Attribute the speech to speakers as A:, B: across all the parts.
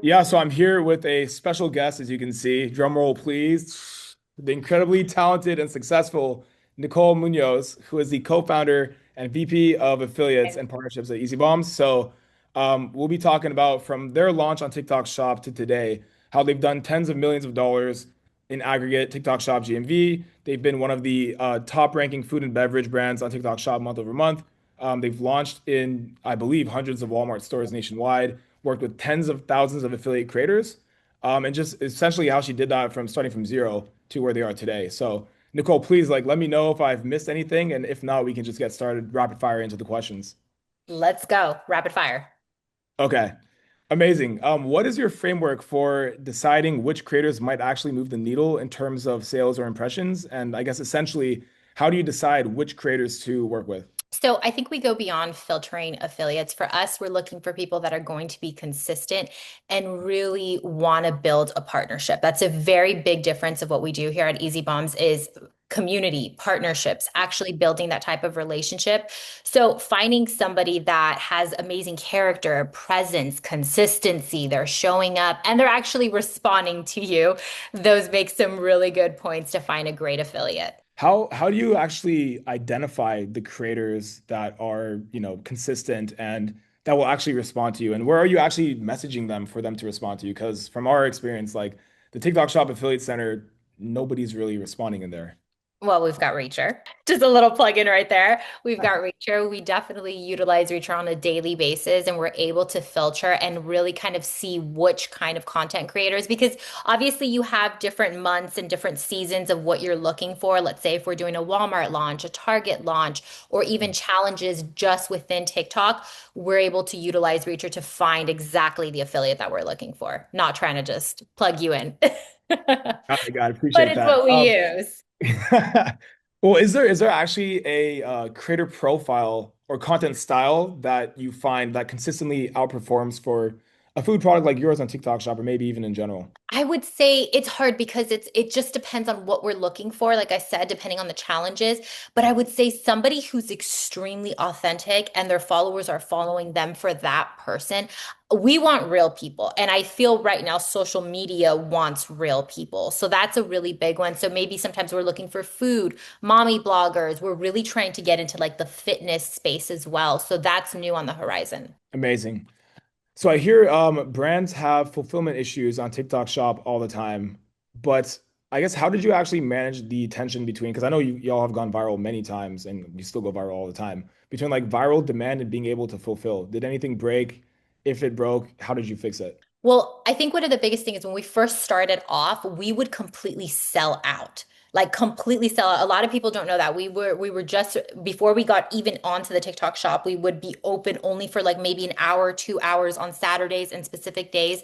A: Yeah, so I'm here with a special guest, as you can see. Drum roll, please. The incredibly talented and successful Nicole Munoz, who is the co-founder and VP of Affiliates and Partnerships at Easy Bombs. We'll be talking about from their launch on TikTok Shop to today, how they've done tens of millions of dollars in aggregate TikTok Shop GMV. They've been one of the top-ranking food and beverage brands on TikTok Shop month over month. They've launched in, I believe, hundreds of Walmart stores nationwide, worked with tens of thousands of affiliate creators, and just essentially how she did that from starting from zero to where they are today. So, Nicole, please let me know if I've missed anything, and if not, we can just get started rapid fire into the questions.
B: Let's go. Rapid fire.
A: Okay, amazing. What is your framework for deciding which creators might actually move the needle in terms of sales or impressions? And I guess essentially, how do you decide which creators to work with?
B: So I think we go beyond filtering affiliates. For us, we're looking for people that are going to be consistent and really want to build a partnership. That's a very big difference of what we do here at Easy Bombs is community partnerships, actually building that type of relationship. So finding somebody that has amazing character, presence, consistency, they're showing up and they're actually responding to you. Those make some really good points to find a great affiliate.
A: How do you actually identify the creators that are, consistent and that will actually respond to you? And where are you actually messaging them for them to respond to you? Because from our experience, like the TikTok Shop Affiliate Center, nobody's really responding in there.
B: Well, we've got Reacher. Just a little plug in right there. We've got Reacher. We definitely utilize Reacher on a daily basis, and we're able to filter and really kind of see which kind of content creators, because obviously you have different months and different seasons of what you're looking for. Let's say if we're doing a Walmart launch, a Target launch, or even challenges just within TikTok, we're able to utilize Reacher to find exactly the affiliate that we're looking for, not trying to just plug you in.
A: Got it, got it.
B: But
A: Appreciate
B: it's
A: that.
B: what we use.
A: Well, is there actually a creator profile or content style that you find that consistently outperforms for a food product like yours on TikTok Shop or maybe even in general?
B: I would say it's hard because it just depends on what we're looking for, like I said, depending on the challenges. But I would say somebody who's extremely authentic and their followers are following them for that person. We want real people. And I feel right now social media wants real people. So that's a really big one. So maybe sometimes we're looking for food, mommy bloggers. We're really trying to get into like the fitness space as well. So that's new on the horizon.
A: Amazing. So I hear brands have fulfillment issues on TikTok Shop all the time, but I guess how did you actually manage the tension between, because I know y'all have gone viral many times and you still go viral all the time, between like viral demand and being able to fulfill. Did anything break? If it broke, how did you fix it?
B: Well, I think one of the biggest things is when we first started off, we would completely sell out. Like completely sell out. A lot of people don't know that. We were just before we got even onto the TikTok shop, we would be open only for like maybe an hour, 2 hours on Saturdays and specific days.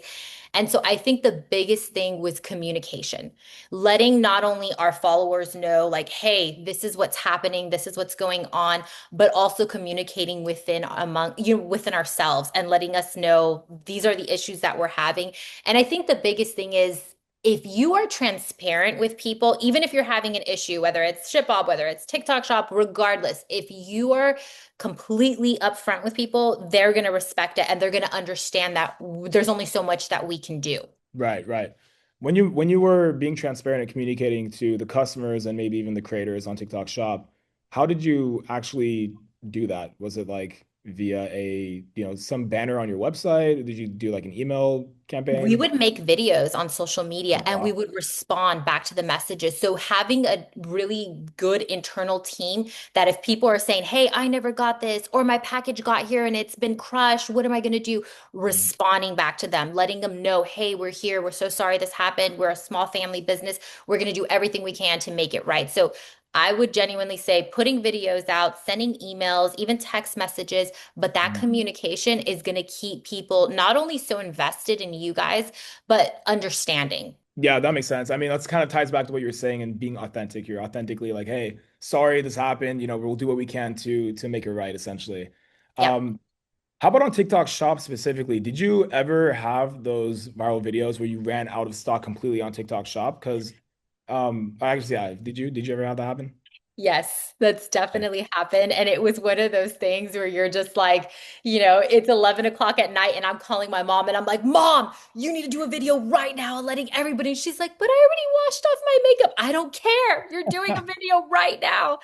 B: And so I think the biggest thing was communication, letting not only our followers know, like, hey, this is what's happening, this is what's going on, but also communicating within among within ourselves and letting us know these are the issues that we're having. And I think the biggest thing is if you are transparent with people, even if you're having an issue, whether it's ShipBob, whether it's TikTok Shop, regardless, if you are completely upfront with people, they're going to respect it and they're going to understand that there's only so much that we can do.
A: Right, right. When you were being transparent and communicating to the customers and maybe even the creators on TikTok Shop, how did you actually do that? Was it like via some banner on your website? Did you do like an email
B: We
A: campaign?
B: would make videos on social media
A: Oh,
B: and we
A: wow.
B: would respond back to the messages. So having a really good internal team that if people are saying, "Hey, I never got this," or "My package got here and it's been crushed, what am I going to do?" Responding back to them, letting them know, "Hey, we're here. We're so sorry this happened. We're a small family business. We're going to do everything we can to make it right." So I would genuinely say putting videos out, sending emails, even text messages, but that
A: Mhm.
B: communication is going to keep people not only so invested in you guys, but understanding.
A: Yeah, that makes sense. I mean, that's kind of ties back to what you're saying and being authentic. You're authentically like, hey, sorry this happened. We'll do what we can to make it right, essentially.
B: Yep.
A: Um, How about on TikTok Shop specifically? Did you ever have those viral videos where you ran out of stock completely on TikTok Shop? Because, actually, yeah, did you ever have that happen?
B: Yes, that's definitely happened. And it was one of those things where you're just like, it's 11 o'clock at night and I'm calling my mom and I'm like, Mom, you need to do a video right now and letting everybody. And she's like, but I already washed off my makeup. I don't care. You're doing a video right now.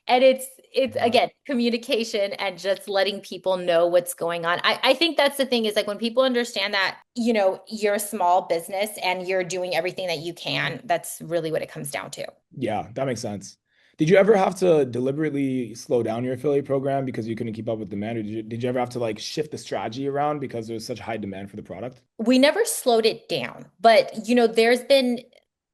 B: And it's
A: Yeah.
B: again, communication and just letting people know what's going on. I think that's the thing is like when people understand that, you're a small business and you're doing everything that you can, that's really what it comes down to.
A: Yeah, that makes sense. Did you ever have to deliberately slow down your affiliate program because you couldn't keep up with demand? Or did you ever have to like shift the strategy around because there was such high demand for the product?
B: We never slowed it down, but there's been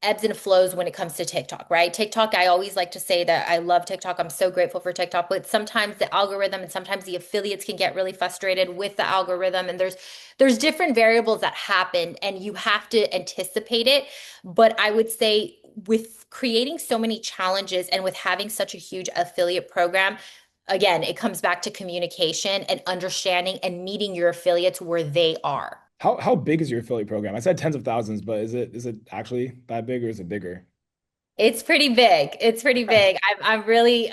B: ebbs and flows when it comes to TikTok, right? TikTok, I always like to say that I love TikTok. I'm so grateful for TikTok, but sometimes the algorithm and sometimes the affiliates can get really frustrated with the algorithm and there's different variables that happen and you have to anticipate it. But I would say with creating so many challenges and with having such a huge affiliate program, again, it comes back to communication and understanding and meeting your affiliates where they are.
A: How big is your affiliate program? I said tens of thousands, but is it actually that big or is it bigger?
B: It's pretty big. It's pretty big. I'm really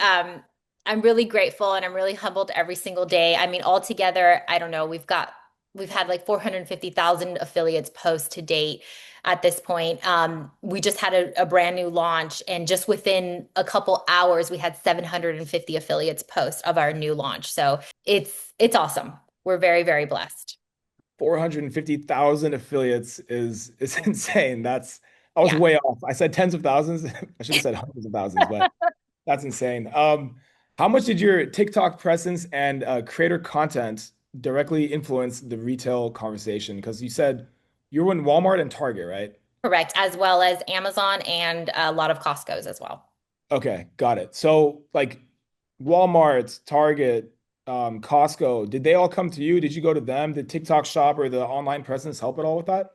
B: grateful and I'm really humbled every single day. I mean, altogether, I don't know, we've had like 450,000 affiliates post to date at this point. We just had a brand new launch and just within a couple hours we had 750 affiliates post of our new launch. So it's awesome. We're very, very blessed.
A: 450,000 affiliates is insane. I was
B: Yeah.
A: way off. I said tens of thousands. I should have said hundreds of thousands, but that's insane. How much did your TikTok presence and creator content directly influence the retail conversation? Because you said you were in Walmart and Target, right?
B: Correct. As well as Amazon and a lot of Costco's as well.
A: Okay, got it. So like Walmart, Target, Costco, did they all come to you? Did you go to them? Did TikTok Shop or the online presence help at all with that?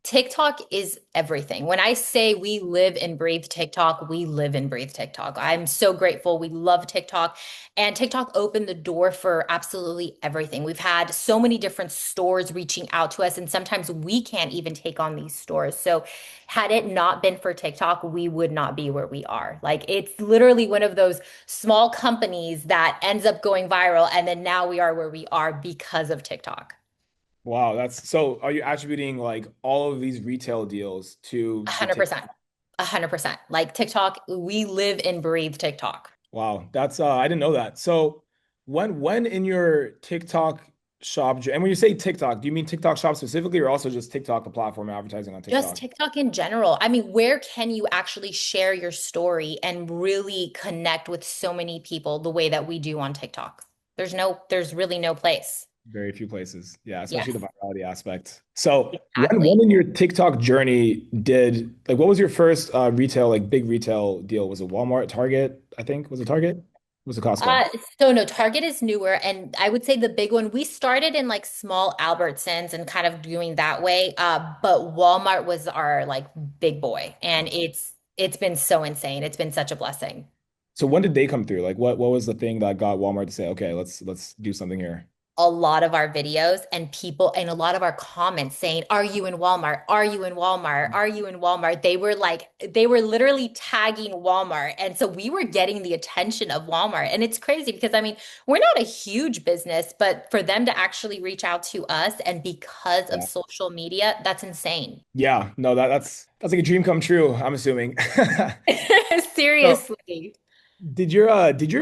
B: TikTok is everything. When I say we live and breathe TikTok, we live and breathe TikTok. I'm so grateful. We love TikTok. And TikTok opened the door for absolutely everything. We've had so many different stores reaching out to us, and sometimes we can't even take on these stores. So, had it not been for TikTok, we would not be where we are. Like, it's literally one of those small companies that ends up going viral. And then now we are where we are because of TikTok.
A: Wow, that's so are you attributing like all of these retail deals to the TikTok?
B: 100%. 100%. Like TikTok, we live and breathe TikTok.
A: Wow, that's I didn't know that. So when in your TikTok shop, and when you say TikTok, do you mean TikTok shop specifically or also just TikTok, the platform advertising on
B: Just
A: TikTok?
B: TikTok in general. I mean, where can you actually share your story and really connect with so many people the way that we do on TikTok? There's really no place.
A: Very few places. Yeah, especially the
B: Yes,
A: virality aspect. So when
B: exactly.
A: in your TikTok journey did like what was your first retail, like big retail deal? Was it Walmart, Target, I think? Was it Target? Was it Costco?
B: Uh, so no, Target is newer, and I would say the big one, we started in like small Albertsons and kind of doing that way. But Walmart was our like big boy, and it's been so insane. It's been such a blessing.
A: So when did they come through? Like what was the thing that got Walmart to say, okay, let's do something here?
B: A lot of our videos and people and a lot of our comments saying, "Are you in Walmart? Are you in Walmart? Are you in Walmart?" They were literally tagging Walmart. And so we were getting the attention of Walmart. And it's crazy because I mean, we're not a huge business, but for them to actually reach out to us and because of
A: Yeah.
B: social media, that's insane.
A: Yeah, no, that's like a dream come true, I'm assuming. So
B: Seriously.
A: did your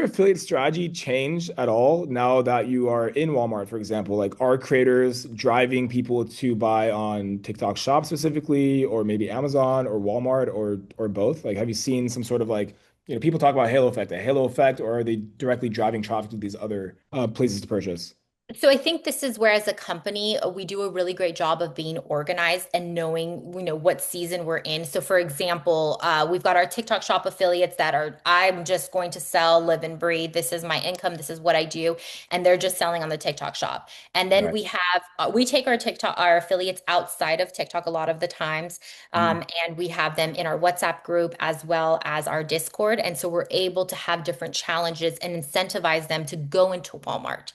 A: affiliate strategy change at all now that you are in Walmart, for example? Like are creators driving people to buy on TikTok Shop specifically, or maybe Amazon or Walmart or both? Like have you seen some sort of like, people talk about a halo effect, or are they directly driving traffic to these other places to purchase?
B: So I think this is where, as a company, we do a really great job of being organized and knowing, what season we're in. So, for example, we've got our TikTok shop affiliates that are, I'm just going to sell, live and breathe. This is my income. This is what I do, and they're just selling on the TikTok shop. And then
A: Right.
B: we take our affiliates outside of TikTok a lot of the times,
A: Mm.
B: and we have them in our WhatsApp group as well as our Discord. And so we're able to have different challenges and incentivize them to go into Walmart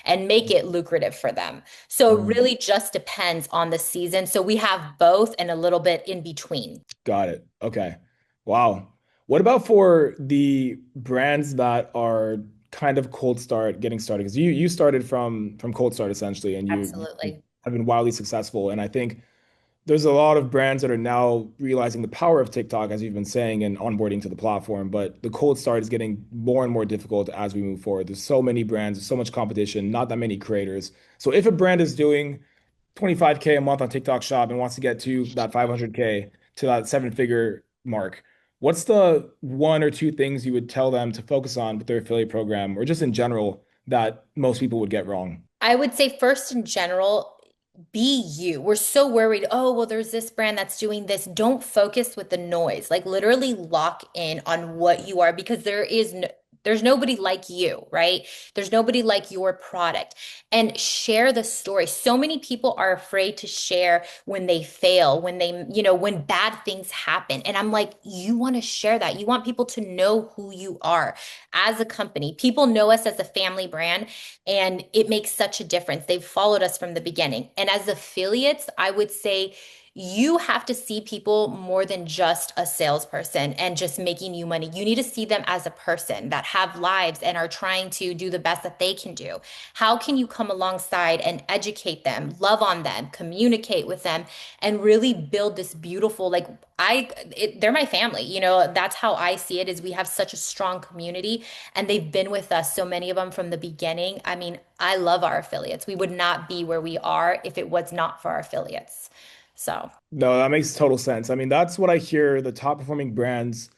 B: and make it lucrative for them. So it
A: Mm.
B: really just depends on the season. So we have both and a little bit in between.
A: Got it. Okay. Wow. What about for the brands that are kind of cold start getting started? Because you started from cold start essentially, and you
B: Absolutely.
A: have been wildly successful. And I think there's a lot of brands that are now realizing the power of TikTok, as you've been saying, and onboarding to the platform. But the cold start is getting more and more difficult as we move forward. There's so many brands, there's so much competition, not that many creators. So if a brand is doing 25K a month on TikTok Shop and wants to get to that 500K to that seven-figure mark, what's the one or two things you would tell them to focus on with their affiliate program or just in general that most people would get wrong?
B: I would say first in general, be you. We're so worried. Oh, well, there's this brand that's doing this. Don't focus with the noise. Like literally lock in on what you are because there's nobody like you, right? There's nobody like your product. And share the story. So many people are afraid to share when they fail, when when bad things happen. And I'm like, you want to share that. You want people to know who you are as a company. People know us as a family brand. And it makes such a difference. They've followed us from the beginning. And as affiliates, I would say you have to see people more than just a salesperson and just making you money. You need to see them as a person that have lives and are trying to do the best that they can do. How can you come alongside and educate them, love on them, communicate with them, and really build this beautiful, they're my family. That's how I see it is we have such a strong community and they've been with us, so many of them from the beginning. I mean, I love our affiliates. We would not be where we are if it was not for our affiliates. So,
A: No, that makes total sense. I mean, that's what I hear the top performing brands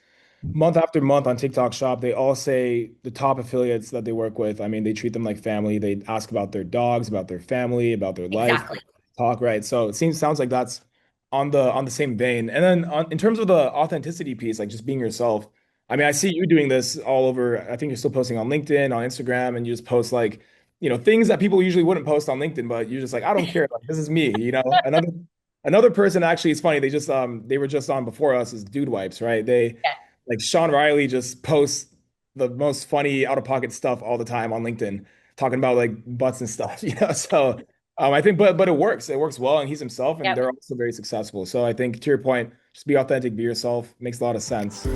A: month after month on TikTok Shop. They all say the top affiliates that they work with, I mean, they treat them like family. They ask about their dogs, about their family, about their life,
B: exactly.
A: talk, right? So it sounds like that's on the same vein. And then in terms of the authenticity piece, like just being yourself. I mean, I see you doing this all over. I think you're still posting on LinkedIn, on Instagram, and you just post like, things that people usually wouldn't post on LinkedIn, but you're just like, I don't care. Like, this is me. Another person actually, it's funny, they were just on before us is Dude Wipes, right? They
B: Yeah.
A: like Sean Riley just posts the most funny out of pocket stuff all the time on LinkedIn, talking about like butts and stuff. So I think, but it works. It works well, and he's himself, and
B: Yep.
A: they're also very successful. So I think to your point, just be authentic, be yourself, makes a lot of sense.